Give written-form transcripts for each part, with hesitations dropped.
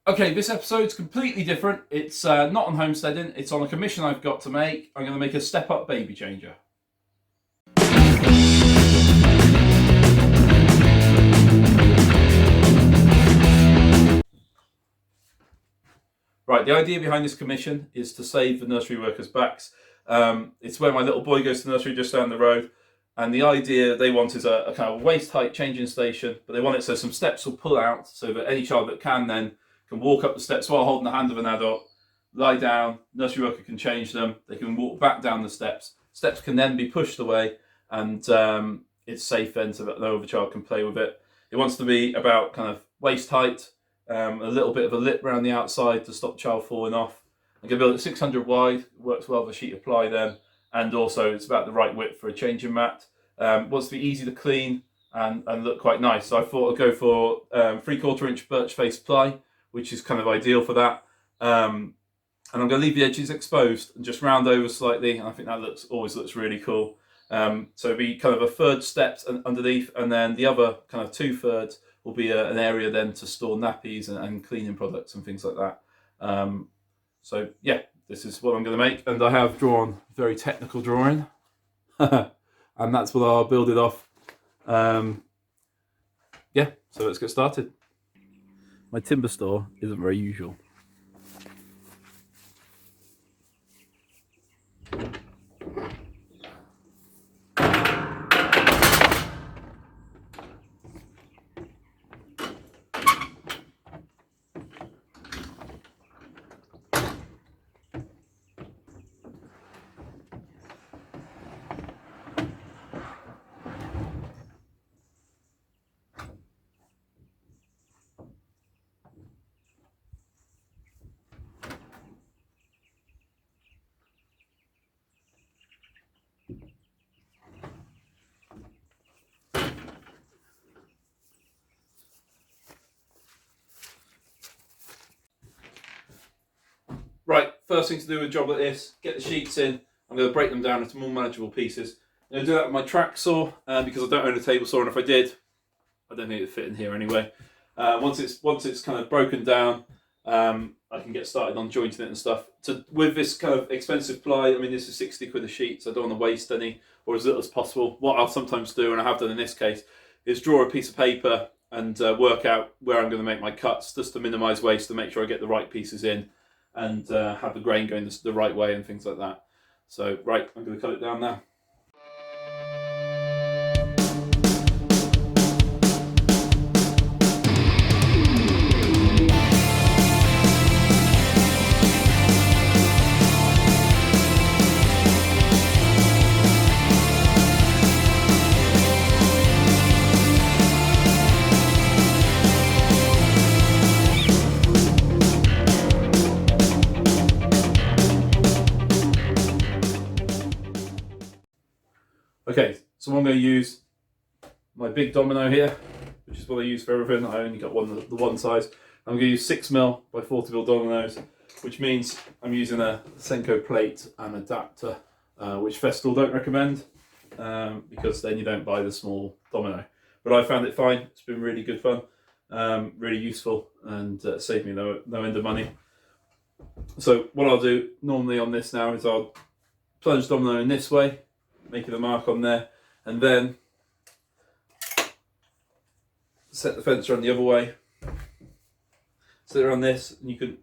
Okay, this episode's completely different. It's not on homesteading, it's on a commission I've got to make. I'm going to make a step-up baby changer. Right, the idea behind this commission is to save the nursery workers' backs. It's where my little boy goes to nursery just down the road. And the idea they want is a kind of waist height changing station, but they want it so some steps will pull out so that any child that can walk up the steps while holding the hand of an adult, lie down, nursery worker can change them, they can walk back down the steps. Steps can then be pushed away, and it's safe then so that no other child can play with it. It wants to be about kind of waist height, a little bit of a lip around the outside to stop the child falling off. I'm going to build it 600 wide, works well with a sheet of ply then, and also it's about the right width for a changing mat. Wants to be easy to clean and look quite nice. So I thought I'd go for 3/4 inch birch face ply, which is kind of ideal for that. And I'm going to leave the edges exposed and just round over slightly, and I think that always looks really cool. So it'll be kind of a third step underneath, and then the other kind of 2/3 will be an area then to store nappies and cleaning products and things like that. So yeah, this is what I'm going to make, and I have drawn very technical drawing, and that's what I'll build it off. Yeah, so let's get started. My timber store isn't very usual. Right, first thing to do with a job like this, get the sheets in. I'm going to break them down into more manageable pieces. I'm going to do that with my track saw because I don't own a table saw, and if I did, I don't think it'd fit in here anyway. Once it's kind of broken down, I can get started on jointing it and stuff. With this kind of expensive ply, I mean this is 60 quid a sheet, so I don't want to waste any, or as little as possible. What I'll sometimes do, and I have done in this case, is draw a piece of paper and work out where I'm going to make my cuts, just to minimise waste, to make sure I get the right pieces in, and have the grain going the right way and things like that. So right, I'm going to cut it down now. Okay, so I'm going to use my big domino here, which is what I use for everything. I only got the one size. I'm going to use 6mm by 40mm dominoes, which means I'm using a Senko plate and adapter, which Festool don't recommend because then you don't buy the small domino. But I found it fine. It's been really good fun, really useful, and saved me no end of money. So what I'll do normally on this now is I'll plunge domino in this way, making a mark on there, and then set the fence around the other way, set it around this, and you can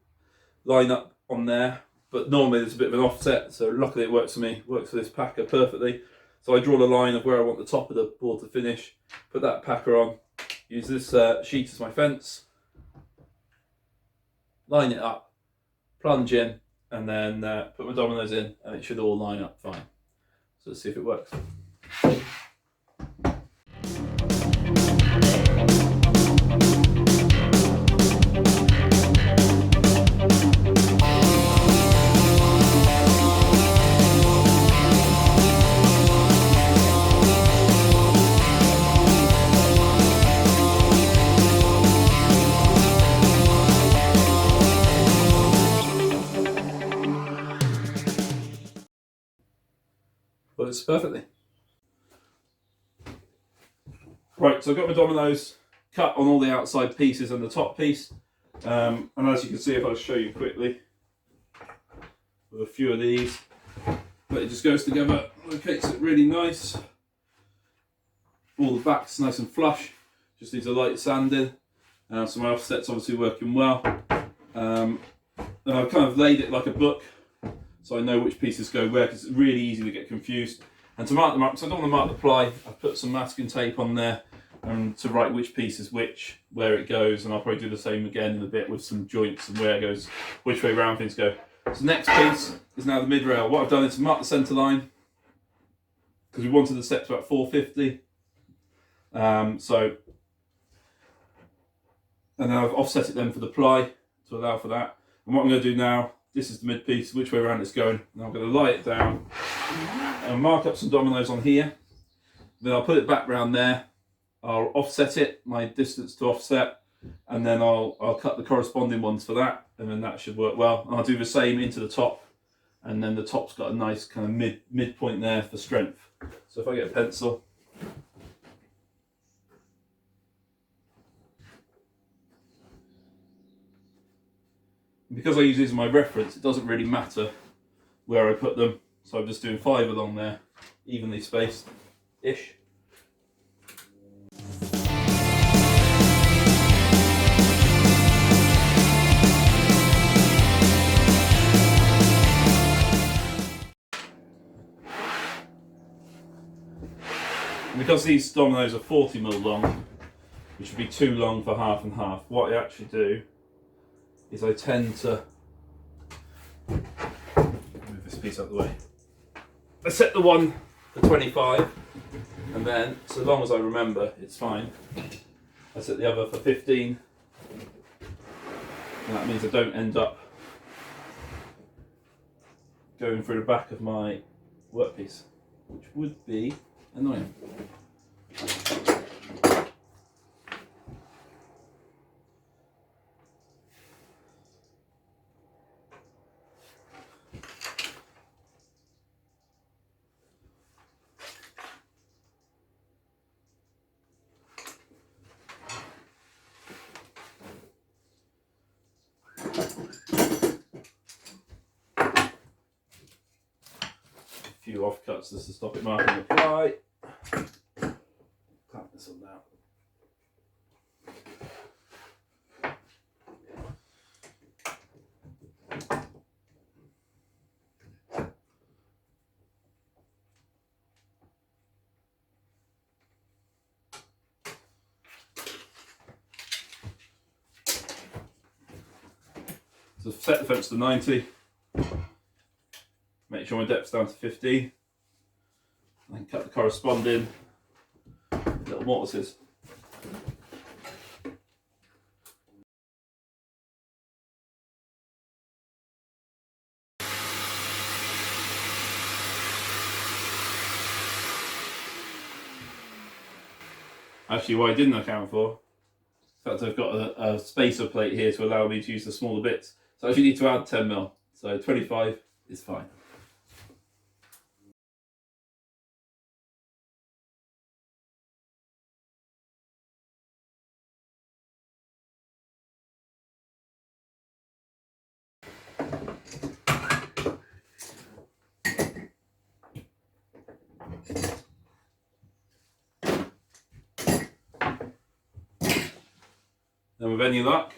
line up on there, but normally there's a bit of an offset, so luckily it works for me, works for this packer perfectly. So I draw the line of where I want the top of the board to finish, put that packer on, use this sheet as my fence, line it up, plunge in, and then put my dominoes in, and it should all line up fine. So let's see if it works. Works perfectly. Right, so I've got my dominoes cut on all the outside pieces and the top piece. And as you can see, if I show you quickly, with a few of these, but it just goes together, locates it really nice. All the back's nice and flush, just needs a light sanding. So my offset's obviously working well. And I've kind of laid it like a book, so I know which pieces go where, because it's really easy to get confused. And to mark them up, so I don't want to mark the ply, I've put some masking tape on there to write which piece is which, where it goes, and I'll probably do the same again in a bit with some joints and where it goes, which way round things go. So next piece is now the mid rail. What I've done is mark the centre line, because we wanted the steps about 450. And then I've offset it then for the ply to allow for that. And what I'm going to do now, this is the mid piece, which way around it's going. Now I'm going to lie it down and mark up some dominoes on here. Then I'll put it back round there. I'll offset it, my distance to offset, and then I'll cut the corresponding ones for that, and then that should work well. And I'll do the same into the top, and then the top's got a nice kind of midpoint there for strength. So if I get a pencil. Because I use these as my reference, it doesn't really matter where I put them. So I'm just doing 5 along there, evenly spaced-ish. And because these dominoes are 40mm long, which would be too long for half and half, what I actually do is I tend to move this piece out of the way. I set the one for 25, and then, so long as I remember, it's fine. I set the other for 15, and that means I don't end up going through the back of my workpiece, which would be annoying. Few offcuts just to stop it marking the ply. Clamp this on now. So set the fence to 90. Make sure my depth's down to 15, and then cut the corresponding little mortises. Actually, what I didn't account for, in fact I've got a spacer plate here to allow me to use the smaller bits, so I actually need to add 10mm, so 25 is fine. And with any luck,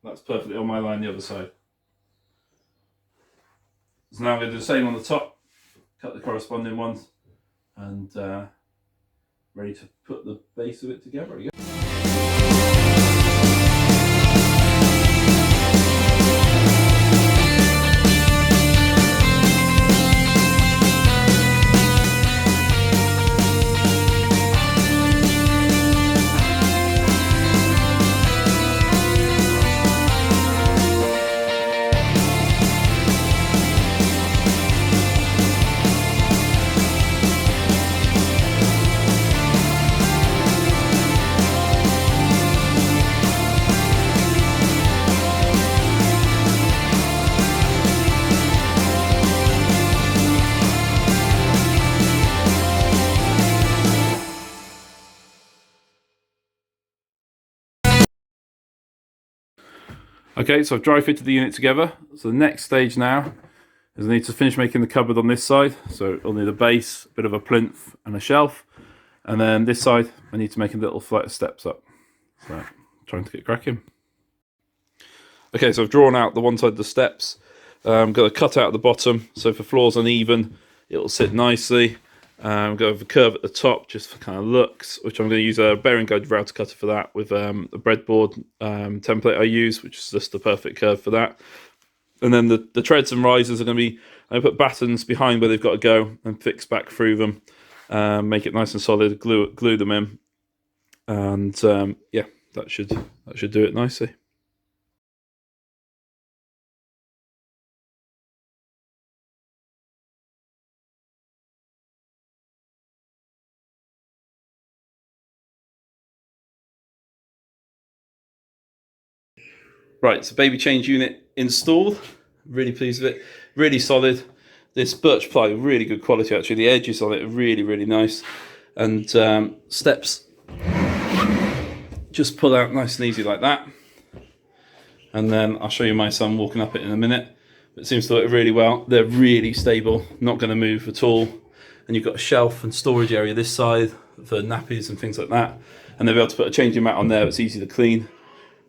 that's perfectly on my line the other side. So now I'm going to do the same on the top, cut the corresponding ones, and ready to put the base of it together again. Okay, so I've dry fitted the unit together. So the next stage now is I need to finish making the cupboard on this side. So I'll need a base, a bit of a plinth and a shelf. And then this side, I need to make a little flight of steps up. So I'm trying to get cracking. Okay, so I've drawn out the one side of the steps. I'm going to cut out the bottom. So if the floor's uneven, it'll sit nicely. I'm going to have a curve at the top just for kind of looks, which I'm going to use a bearing guide router cutter for that with a breadboard template I use, which is just the perfect curve for that. And then the treads and risers are going to be, I put battens behind where they've got to go and fix back through them, make it nice and solid, glue them in, and yeah, that should do it nicely. Right, so baby change unit installed. Really pleased with it. Really solid. This birch ply, really good quality actually. The edges on it are really, really nice. And steps just pull out nice and easy like that. And then I'll show you my son walking up it in a minute. But it seems to work really well. They're really stable, not going to move at all. And you've got a shelf and storage area this side for nappies and things like that. And they'll be able to put a changing mat on there. It's easy to clean.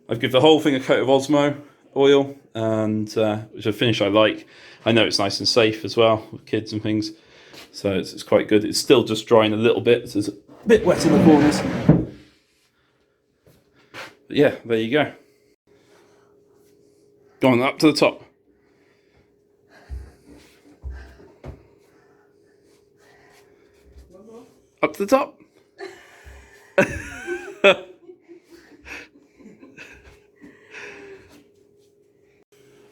I've given the whole thing a coat of Osmo oil, and which a finish I like. I know it's nice and safe as well with kids and things, so it's quite good. It's still just drying a little bit, so it's a bit wet in the corners. But yeah, there you go. Go on up to the top. Up to the top.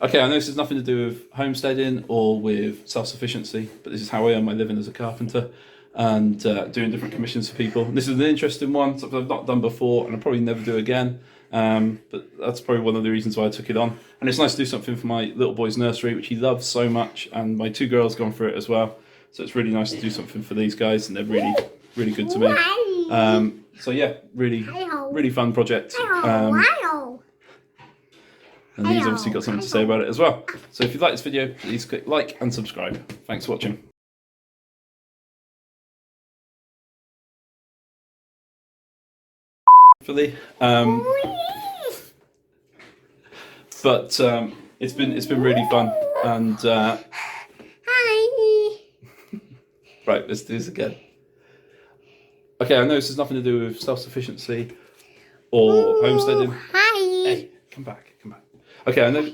Okay, I know this has nothing to do with homesteading or with self-sufficiency, but this is how I earn my living as a carpenter and doing different commissions for people. This is an interesting one, something I've not done before and I'll probably never do again, but that's probably one of the reasons why I took it on. And it's nice to do something for my little boy's nursery, which he loves so much, and my two girls gone for it as well. So it's really nice to do something for these guys, and they're really, really good to me. So yeah, really fun project. And he's obviously got something to say about it as well. So if you like this video, please click like and subscribe. Thanks for watching. But it's been really fun, and hi. Right, let's do this again. Okay, I know this has nothing to do with self-sufficiency or homesteading. Hi. Hey, come back. Okay, I know.